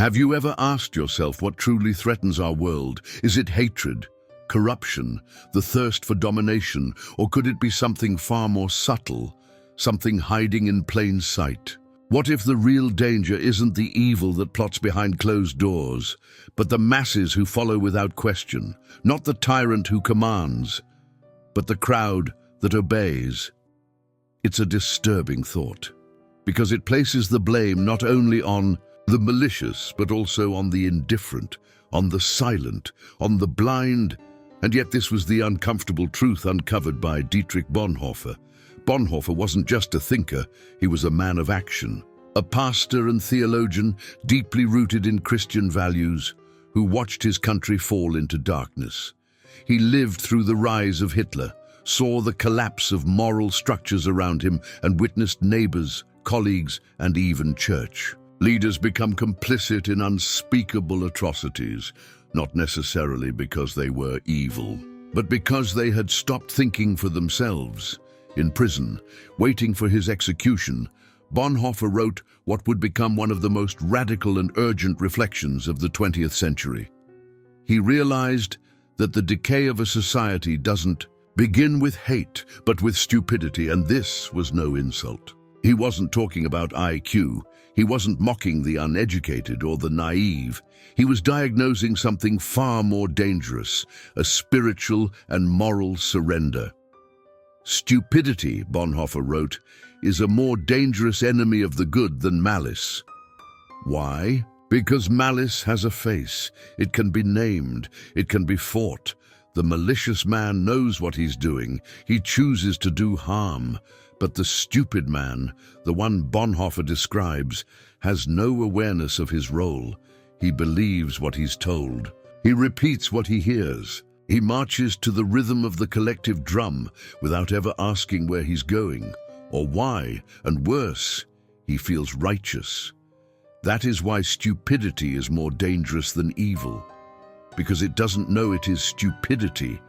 Have you ever asked yourself what truly threatens our world? Is it hatred, corruption, the thirst for domination, or could it be something far more subtle, something hiding in plain sight? What if the real danger isn't the evil that plots behind closed doors, but the masses who follow without question, not the tyrant who commands, but the crowd that obeys? It's a disturbing thought, because it places the blame not only on the malicious, but also on the indifferent, on the silent, on the blind. And yet this was the uncomfortable truth uncovered by Dietrich Bonhoeffer. Bonhoeffer wasn't just a thinker, he was a man of action, a pastor and theologian deeply rooted in Christian values, who watched his country fall into darkness. He lived through the rise of Hitler, saw the collapse of moral structures around him, and witnessed neighbors, colleagues, and even church leaders become complicit in unspeakable atrocities, not necessarily because they were evil, but because they had stopped thinking for themselves. In prison, waiting for his execution, Bonhoeffer wrote what would become one of the most radical and urgent reflections of the 20th century. He realized that the decay of a society doesn't begin with hate, but with stupidity, and this was no insult. He wasn't talking about IQ. He wasn't mocking the uneducated or the naive. He was diagnosing something far more dangerous, a spiritual and moral surrender. Stupidity, Bonhoeffer wrote, is a more dangerous enemy of the good than malice. Why? Because malice has a face. It can be named. It can be fought. The malicious man knows what he's doing. He chooses to do harm. But the stupid man, the one Bonhoeffer describes, has no awareness of his role. He believes what he's told. He repeats what he hears. He marches to the rhythm of the collective drum without ever asking where he's going or why, and worse, he feels righteous. That is why stupidity is more dangerous than evil, because it doesn't know it is stupidity,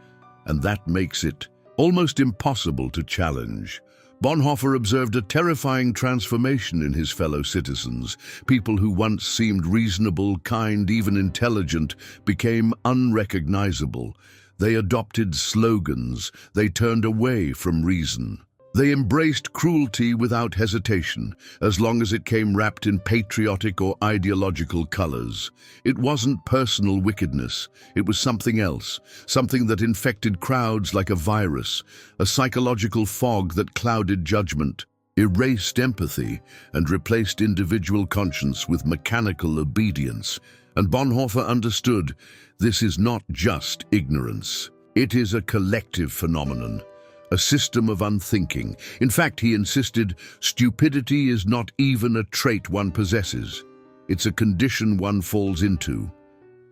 and that makes it almost impossible to challenge. Bonhoeffer observed a terrifying transformation in his fellow citizens. People who once seemed reasonable, kind, even intelligent, became unrecognizable. They adopted slogans. They turned away from reason. They embraced cruelty without hesitation, as long as it came wrapped in patriotic or ideological colors. It wasn't personal wickedness. It was something else, something that infected crowds like a virus, a psychological fog that clouded judgment, erased empathy, and replaced individual conscience with mechanical obedience. And Bonhoeffer understood this is not just ignorance. It is a collective phenomenon, a system of unthinking. In fact, he insisted, stupidity is not even a trait one possesses. It's a condition one falls into.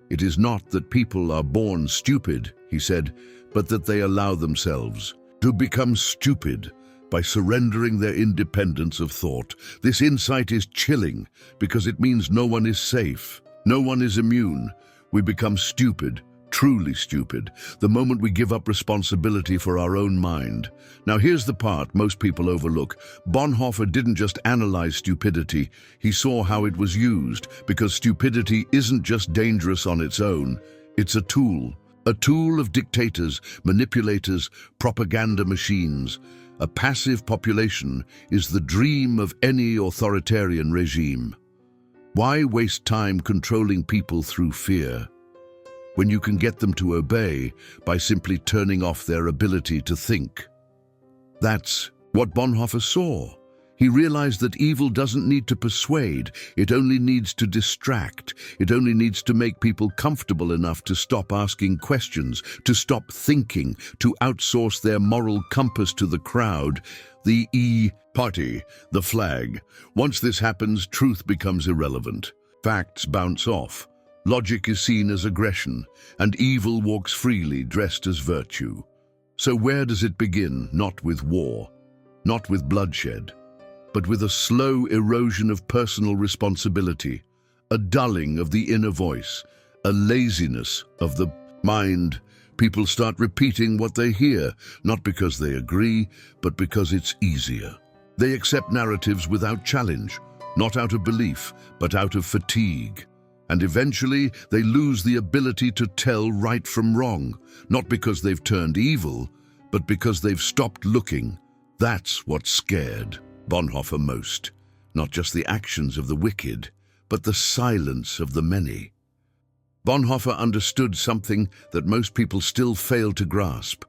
It is not that people are born stupid, he said, but that they allow themselves to become stupid by surrendering their independence of thought. This insight is chilling because it means no one is safe. No one is immune. We become stupid, truly stupid, the moment we give up responsibility for our own mind. Now here's the part most people overlook. Bonhoeffer didn't just analyze stupidity, he saw how it was used, because stupidity isn't just dangerous on its own, it's a tool of dictators, manipulators, propaganda machines. A passive population is the dream of any authoritarian regime. Why waste time controlling people through fear, when you can get them to obey by simply turning off their ability to think? That's what Bonhoeffer saw. He realized that evil doesn't need to persuade, it only needs to distract. It only needs to make people comfortable enough to stop asking questions, to stop thinking, to outsource their moral compass to the crowd, the party, the flag. Once this happens, truth becomes irrelevant. Facts bounce off. Logic is seen as aggression, and evil walks freely dressed as virtue. So where does it begin? Not with war, not with bloodshed, but with a slow erosion of personal responsibility, a dulling of the inner voice, a laziness of the mind. People start repeating what they hear, not because they agree, but because it's easier. They accept narratives without challenge, not out of belief, but out of fatigue. And eventually, they lose the ability to tell right from wrong, not because they've turned evil, but because they've stopped looking. That's what scared Bonhoeffer most. Not just the actions of the wicked, but the silence of the many. Bonhoeffer understood something that most people still fail to grasp.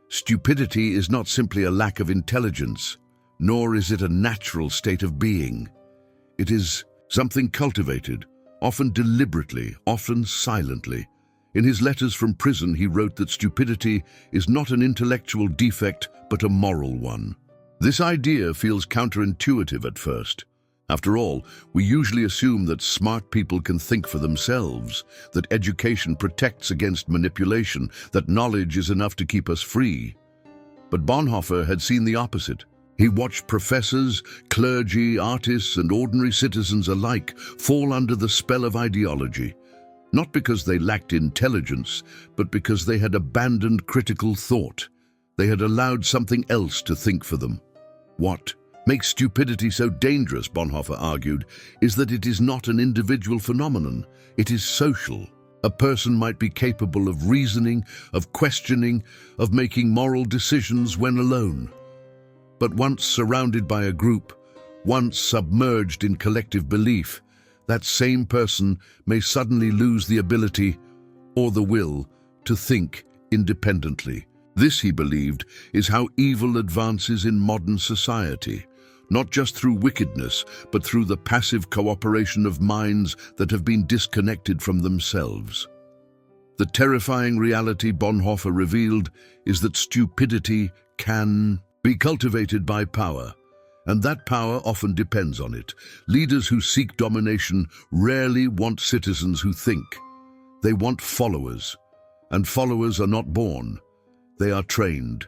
Stupidity is not simply a lack of intelligence, nor is it a natural state of being. It is something cultivated, often deliberately, often silently. In his letters from prison, he wrote that stupidity is not an intellectual defect, but a moral one. This idea feels counterintuitive at first. After all, we usually assume that smart people can think for themselves, that education protects against manipulation, that knowledge is enough to keep us free. But Bonhoeffer had seen the opposite. He watched professors, clergy, artists, and ordinary citizens alike fall under the spell of ideology, not because they lacked intelligence, but because they had abandoned critical thought. They had allowed something else to think for them. What makes stupidity so dangerous, Bonhoeffer argued, is that it is not an individual phenomenon. It is social. A person might be capable of reasoning, of questioning, of making moral decisions when alone. But once surrounded by a group, once submerged in collective belief, that same person may suddenly lose the ability or the will to think independently. This, he believed, is how evil advances in modern society, not just through wickedness, but through the passive cooperation of minds that have been disconnected from themselves. The terrifying reality Bonhoeffer revealed is that stupidity can be cultivated by power, and that power often depends on it. Leaders who seek domination rarely want citizens who think. They want followers, and followers are not born. They are trained.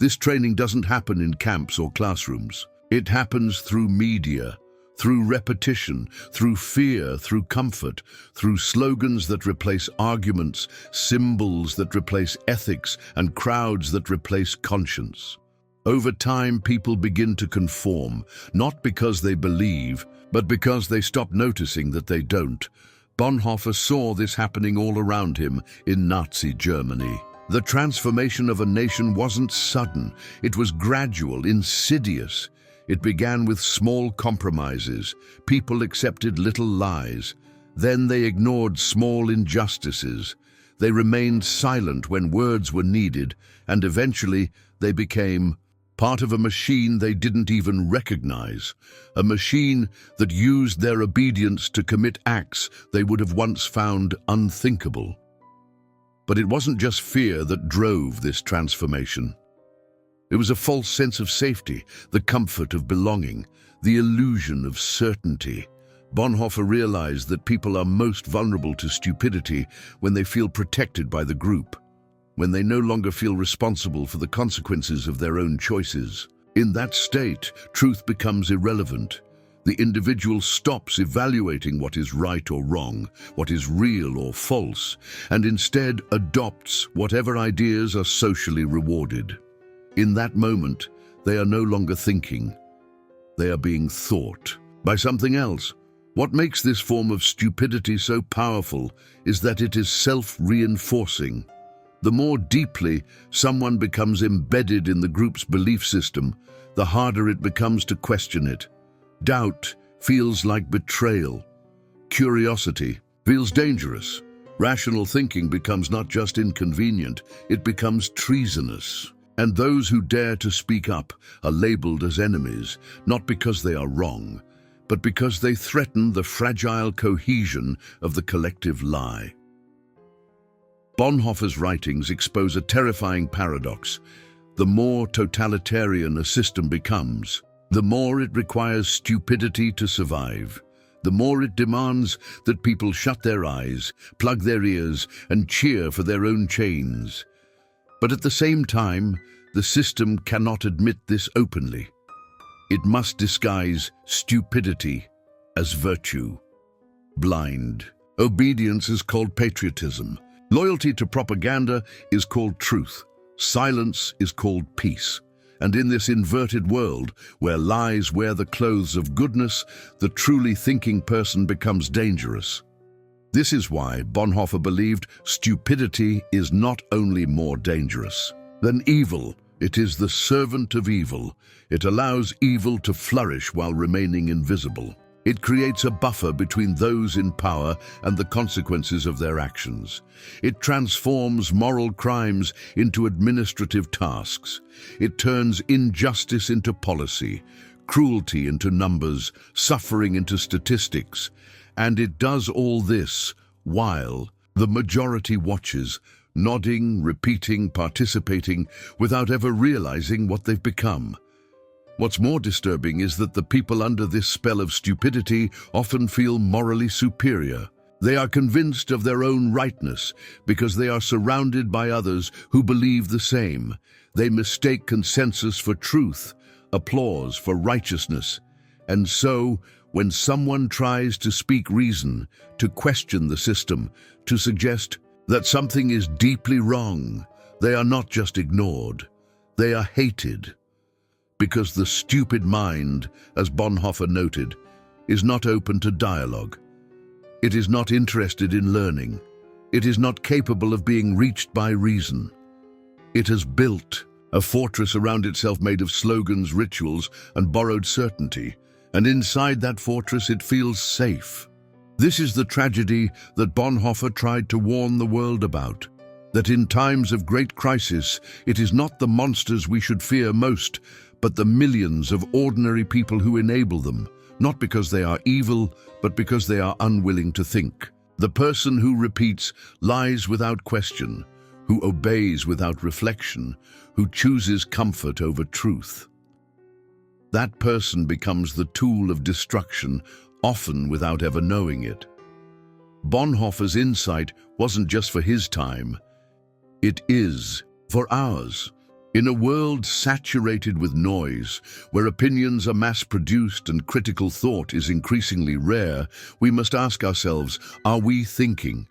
This training doesn't happen in camps or classrooms. It happens through media, through repetition, through fear, through comfort, through slogans that replace arguments, symbols that replace ethics, and crowds that replace conscience. Over time, people begin to conform, not because they believe, but because they stop noticing that they don't. Bonhoeffer saw this happening all around him in Nazi Germany. The transformation of a nation wasn't sudden. It was gradual, insidious. It began with small compromises. People accepted little lies. Then they ignored small injustices. They remained silent when words were needed, and eventually they became part of a machine they didn't even recognize, a machine that used their obedience to commit acts they would have once found unthinkable. But it wasn't just fear that drove this transformation. It was a false sense of safety, the comfort of belonging, the illusion of certainty. Bonhoeffer realized that people are most vulnerable to stupidity when they feel protected by the group, when they no longer feel responsible for the consequences of their own choices. In that state, truth becomes irrelevant. The individual stops evaluating what is right or wrong, what is real or false, and instead adopts whatever ideas are socially rewarded. In that moment, they are no longer thinking. They are being thought by something else. What makes this form of stupidity so powerful is that it is self-reinforcing. The more deeply someone becomes embedded in the group's belief system, the harder it becomes to question it. Doubt feels like betrayal. Curiosity feels dangerous. Rational thinking becomes not just inconvenient, it becomes treasonous. And those who dare to speak up are labeled as enemies, not because they are wrong, but because they threaten the fragile cohesion of the collective lie. Bonhoeffer's writings expose a terrifying paradox. The more totalitarian a system becomes, the more it requires stupidity to survive. The more it demands that people shut their eyes, plug their ears, and cheer for their own chains. But at the same time, the system cannot admit this openly. It must disguise stupidity as virtue. Blind obedience is called patriotism. Loyalty to propaganda is called truth. Silence is called peace. And in this inverted world, where lies wear the clothes of goodness, the truly thinking person becomes dangerous. This is why Bonhoeffer believed stupidity is not only more dangerous than evil, it is the servant of evil. It allows evil to flourish while remaining invisible. It creates a buffer between those in power and the consequences of their actions. It transforms moral crimes into administrative tasks. It turns injustice into policy, cruelty into numbers, suffering into statistics. And it does all this while the majority watches, nodding, repeating, participating, without ever realizing what they've become. What's more disturbing is that the people under this spell of stupidity often feel morally superior. They are convinced of their own rightness because they are surrounded by others who believe the same. They mistake consensus for truth, applause for righteousness. And so, when someone tries to speak reason, to question the system, to suggest that something is deeply wrong, they are not just ignored, they are hated. Because the stupid mind, as Bonhoeffer noted, is not open to dialogue. It is not interested in learning. It is not capable of being reached by reason. It has built a fortress around itself made of slogans, rituals, and borrowed certainty. And inside that fortress it feels safe. This is the tragedy that Bonhoeffer tried to warn the world about. That in times of great crisis, it is not the monsters we should fear most, but the millions of ordinary people who enable them, not because they are evil, but because they are unwilling to think. The person who repeats lies without question, who obeys without reflection, who chooses comfort over truth. That person becomes the tool of destruction, often without ever knowing it. Bonhoeffer's insight wasn't just for his time. It is for ours. In a world saturated with noise, where opinions are mass-produced and critical thought is increasingly rare, we must ask ourselves, are we thinking,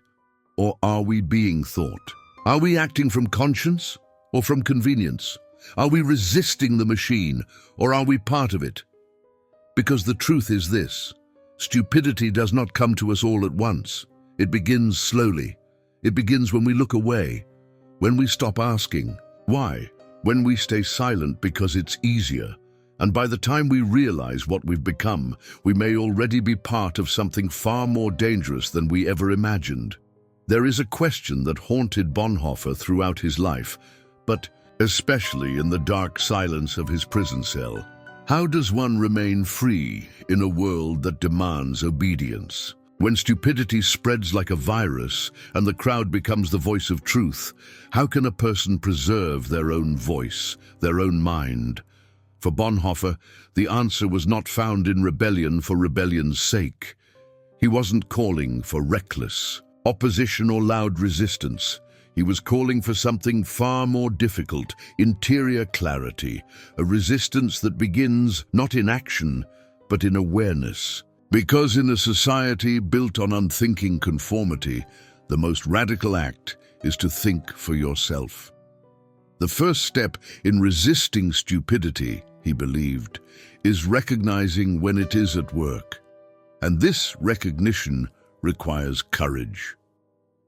or are we being thought? Are we acting from conscience or from convenience? Are we resisting the machine, or are we part of it? Because the truth is this: stupidity does not come to us all at once. It begins slowly. It begins when we look away, when we stop asking, why? When we stay silent because it's easier. And by the time we realize what we've become, we may already be part of something far more dangerous than we ever imagined. There is a question that haunted Bonhoeffer throughout his life, but especially in the dark silence of his prison cell. How does one remain free in a world that demands obedience? When stupidity spreads like a virus and the crowd becomes the voice of truth, how can a person preserve their own voice, their own mind? For Bonhoeffer, the answer was not found in rebellion for rebellion's sake. He wasn't calling for reckless opposition or loud resistance. He was calling for something far more difficult: interior clarity, a resistance that begins not in action, but in awareness. Because in a society built on unthinking conformity, the most radical act is to think for yourself. The first step in resisting stupidity, he believed, is recognizing when it is at work. And this recognition requires courage.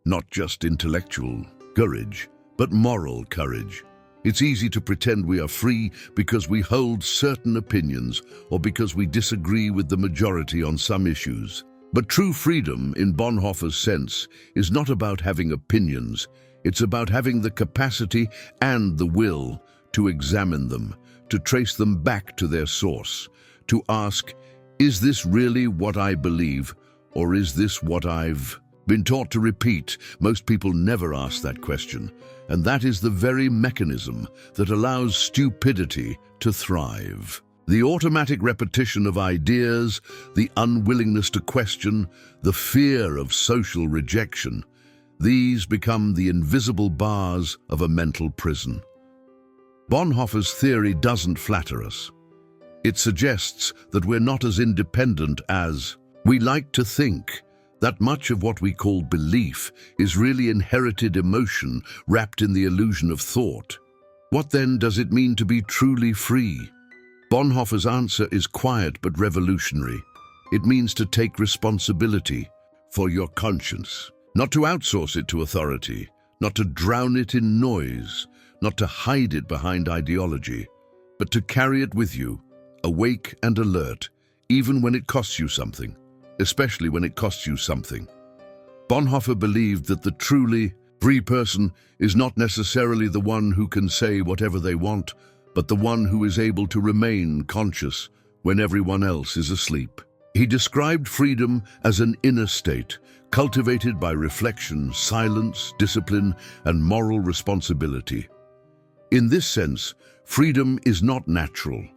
Not just intellectual courage, but moral courage. It's easy to pretend we are free because we hold certain opinions or because we disagree with the majority on some issues. But true freedom, in Bonhoeffer's sense, is not about having opinions. It's about having the capacity and the will to examine them, to trace them back to their source, to ask, is this really what I believe, or is this what I've been taught to repeat? Most people never ask that question, and that is the very mechanism that allows stupidity to thrive. The automatic repetition of ideas, the unwillingness to question, the fear of social rejection, these become the invisible bars of a mental prison. Bonhoeffer's theory doesn't flatter us. It suggests that we're not as independent as we like to think, that much of what we call belief is really inherited emotion wrapped in the illusion of thought. What then does it mean to be truly free? Bonhoeffer's answer is quiet but revolutionary. It means to take responsibility for your conscience. Not to outsource it to authority, not to drown it in noise, not to hide it behind ideology, but to carry it with you, awake and alert, even when it costs you something, especially when it costs you something. Bonhoeffer believed that the truly free person is not necessarily the one who can say whatever they want, but the one who is able to remain conscious when everyone else is asleep. He described freedom as an inner state, cultivated by reflection, silence, discipline, and moral responsibility. In this sense, freedom is not natural.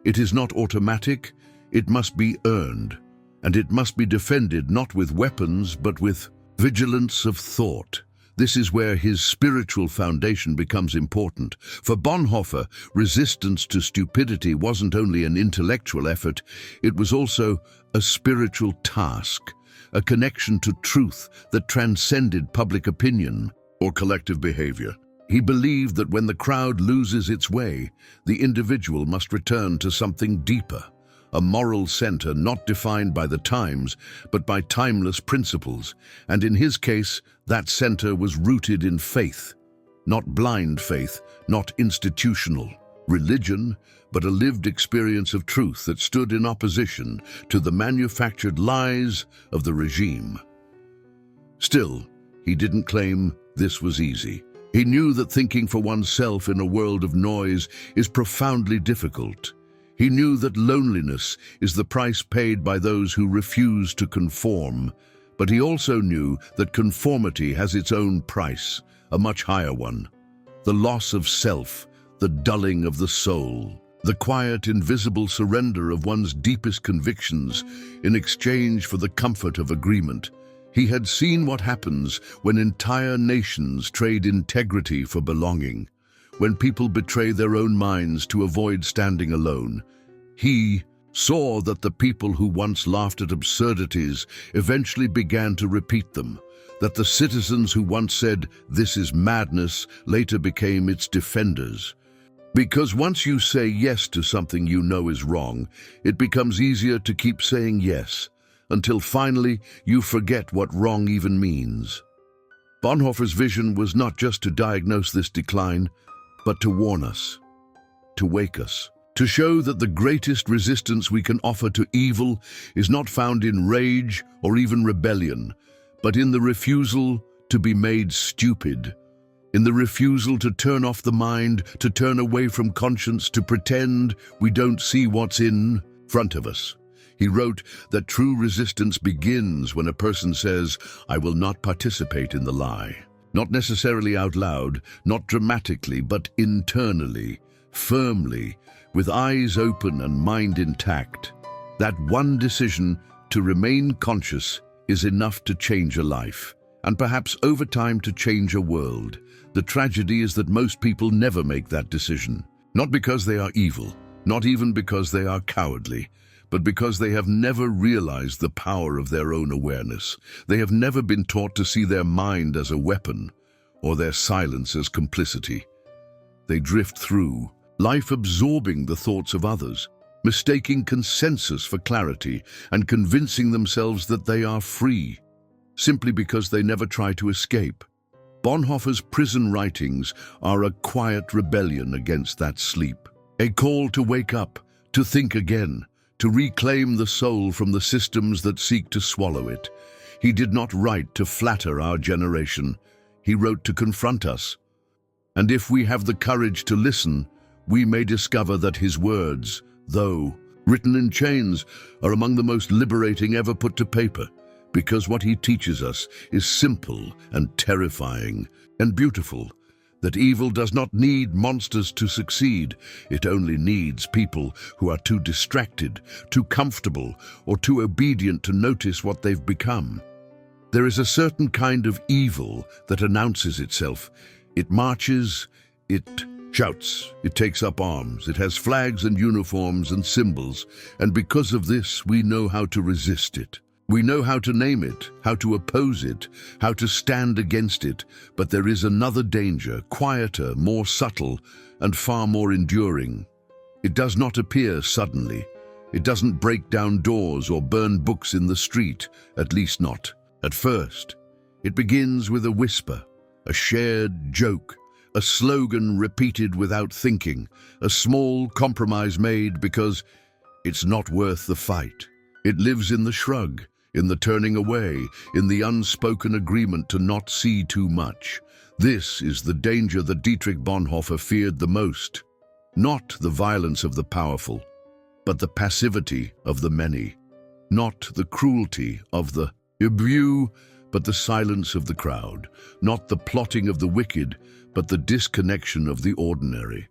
It is not automatic. It must be earned, and it must be defended not with weapons, but with vigilance of thought. This is where his spiritual foundation becomes important. For Bonhoeffer, resistance to stupidity wasn't only an intellectual effort, it was also a spiritual task, a connection to truth that transcended public opinion or collective behavior. He believed that when the crowd loses its way, the individual must return to something deeper, a moral center not defined by the times, but by timeless principles. And in his case, that center was rooted in faith, not blind faith, not institutional religion, but a lived experience of truth that stood in opposition to the manufactured lies of the regime. Still, he didn't claim this was easy. He knew that thinking for oneself in a world of noise is profoundly difficult. He knew that loneliness is the price paid by those who refuse to conform, but he also knew that conformity has its own price, a much higher one. The loss of self, the dulling of the soul, the quiet, invisible surrender of one's deepest convictions in exchange for the comfort of agreement. He had seen what happens when entire nations trade integrity for belonging, when people betray their own minds to avoid standing alone. He saw that the people who once laughed at absurdities eventually began to repeat them, that the citizens who once said, "This is madness," later became its defenders. Because once you say yes to something you know is wrong, it becomes easier to keep saying yes, until finally you forget what wrong even means. Bonhoeffer's vision was not just to diagnose this decline, but to warn us, to wake us, to show that the greatest resistance we can offer to evil is not found in rage or even rebellion, but in the refusal to be made stupid, in the refusal to turn off the mind, to turn away from conscience, to pretend we don't see what's in front of us. He wrote that true resistance begins when a person says, "I will not participate in the lie." Not necessarily out loud, not dramatically, but internally, firmly, with eyes open and mind intact. That one decision to remain conscious is enough to change a life, and perhaps over time to change a world. The tragedy is that most people never make that decision, not because they are evil, not even because they are cowardly, but because they have never realized the power of their own awareness. They have never been taught to see their mind as a weapon, or their silence as complicity. They drift through life absorbing the thoughts of others, mistaking consensus for clarity, and convincing themselves that they are free, simply because they never try to escape. Bonhoeffer's prison writings are a quiet rebellion against that sleep, a call to wake up, to think again, to reclaim the soul from the systems that seek to swallow it. He did not write to flatter our generation. He wrote to confront us. And if we have the courage to listen, we may discover that his words, though written in chains, are among the most liberating ever put to paper, because what he teaches us is simple and terrifying and beautiful, that evil does not need monsters to succeed. It only needs people who are too distracted, too comfortable, or too obedient to notice what they've become. There is a certain kind of evil that announces itself. It marches, it shouts, it takes up arms, it has flags and uniforms and symbols, and because of this, we know how to resist it. We know how to name it, how to oppose it, how to stand against it, but there is another danger, quieter, more subtle, and far more enduring. It does not appear suddenly. It doesn't break down doors or burn books in the street, at least not At first, it begins with a whisper, a shared joke, a slogan repeated without thinking, a small compromise made because it's not worth the fight. It lives in the shrug, in the turning away, in the unspoken agreement to not see too much. This is the danger that Dietrich Bonhoeffer feared the most. Not the violence of the powerful, but the passivity of the many. Not the cruelty of the abuse, but the silence of the crowd. Not the plotting of the wicked, but the disconnection of the ordinary.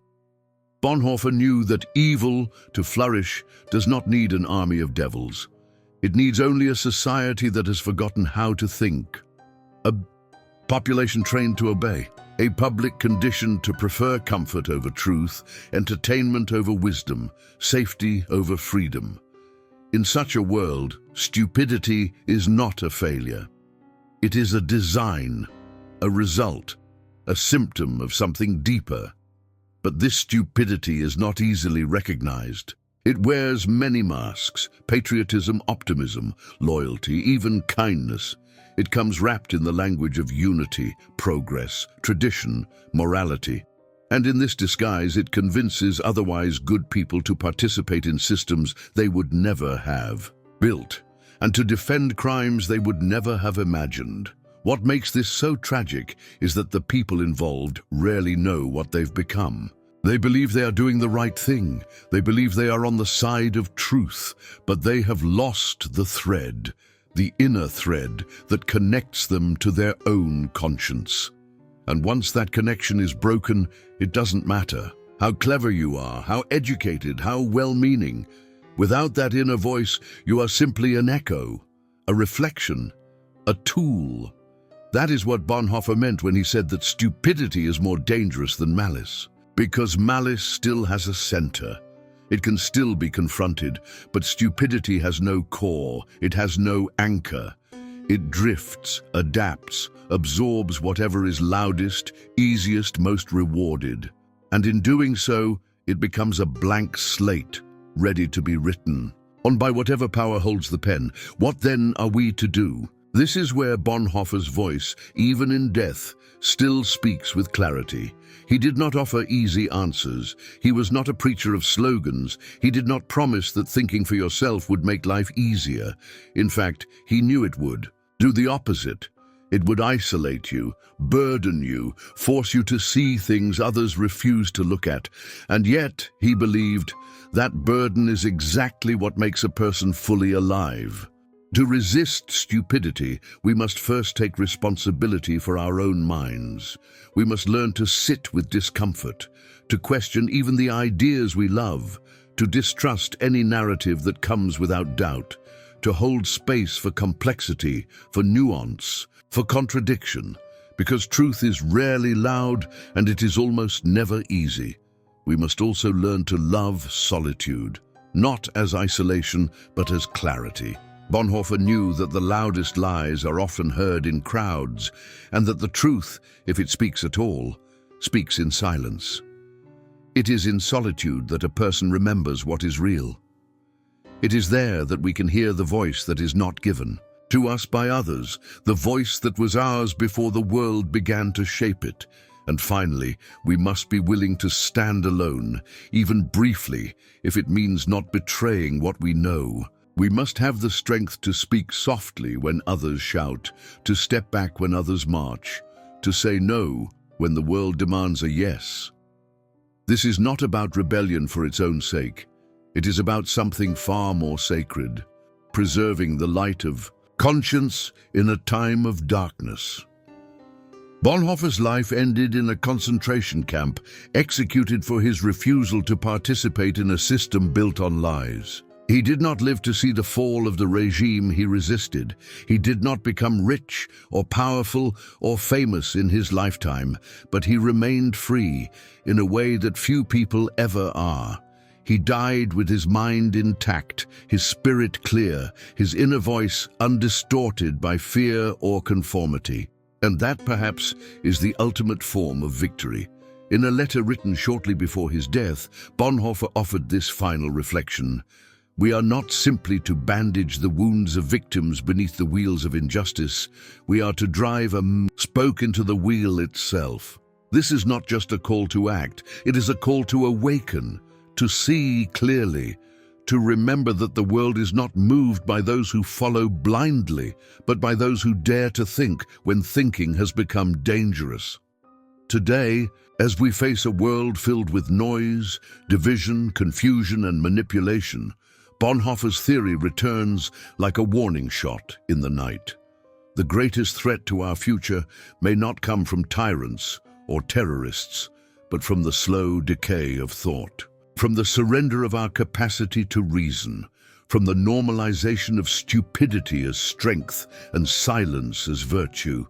Bonhoeffer knew that evil, to flourish, does not need an army of devils. It needs only a society that has forgotten how to think. A population trained to obey. A public conditioned to prefer comfort over truth, entertainment over wisdom, safety over freedom. In such a world, stupidity is not a failure. It is a design, a result, a symptom of something deeper. But this stupidity is not easily recognized. It wears many masks: patriotism, optimism, loyalty, even kindness. It comes wrapped in the language of unity, progress, tradition, morality. And in this disguise, it convinces otherwise good people to participate in systems they would never have built, and to defend crimes they would never have imagined. What makes this so tragic is that the people involved rarely know what they've become. They believe they are doing the right thing. They believe they are on the side of truth, but they have lost the thread, the inner thread that connects them to their own conscience. And once that connection is broken, it doesn't matter how clever you are, how educated, how well-meaning. Without that inner voice, you are simply an echo, a reflection, a tool. That is what Bonhoeffer meant when he said that stupidity is more dangerous than malice. Because malice still has a center. It can still be confronted, but stupidity has no core, it has no anchor. It drifts, adapts, absorbs whatever is loudest, easiest, most rewarded. And in doing so, it becomes a blank slate, ready to be written on by whatever power holds the pen. What then are we to do? This is where Bonhoeffer's voice, even in death, still speaks with clarity. He did not offer easy answers. He was not a preacher of slogans. He did not promise that thinking for yourself would make life easier. In fact, he knew it would. Do the opposite. It would isolate you, burden you, force you to see things others refuse to look at. And yet, he believed, that burden is exactly what makes a person fully alive. To resist stupidity, we must first take responsibility for our own minds. We must learn to sit with discomfort, to question even the ideas we love, to distrust any narrative that comes without doubt, to hold space for complexity, for nuance, for contradiction, because truth is rarely loud and it is almost never easy. We must also learn to love solitude, not as isolation, but as clarity. Bonhoeffer knew that the loudest lies are often heard in crowds, and that the truth, if it speaks at all, speaks in silence. It is in solitude that a person remembers what is real. It is there that we can hear the voice that is not given to us by others, the voice that was ours before the world began to shape it. And finally, we must be willing to stand alone, even briefly, if it means not betraying what we know. We must have the strength to speak softly when others shout, to step back when others march, to say no when the world demands a yes. This is not about rebellion for its own sake. It is about something far more sacred, preserving the light of conscience in a time of darkness. Bonhoeffer's life ended in a concentration camp, executed for his refusal to participate in a system built on lies. He did not live to see the fall of the regime he resisted. He did not become rich or powerful or famous in his lifetime, but he remained free in a way that few people ever are. He died with his mind intact, his spirit clear, his inner voice undistorted by fear or conformity. And that, perhaps, is the ultimate form of victory. In a letter written shortly before his death, Bonhoeffer offered this final reflection: We are not simply to bandage the wounds of victims beneath the wheels of injustice. We are to drive a spoke into the wheel itself. This is not just a call to act, it is a call to awaken, to see clearly, to remember that the world is not moved by those who follow blindly, but by those who dare to think when thinking has become dangerous. Today, as we face a world filled with noise, division, confusion, and manipulation, Bonhoeffer's theory returns like a warning shot in the night. The greatest threat to our future may not come from tyrants or terrorists, but from the slow decay of thought, from the surrender of our capacity to reason, from the normalization of stupidity as strength and silence as virtue.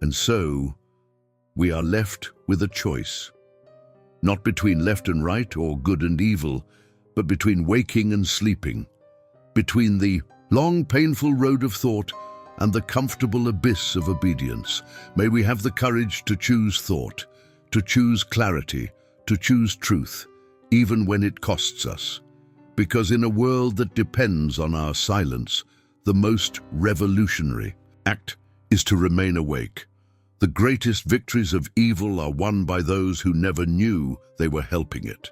And so, we are left with a choice, not between left and right or good and evil, but between waking and sleeping, between the long, painful road of thought and the comfortable abyss of obedience. May we have the courage to choose thought, to choose clarity, to choose truth, even when it costs us. Because in a world that depends on our silence, the most revolutionary act is to remain awake. The greatest victories of evil are won by those who never knew they were helping it.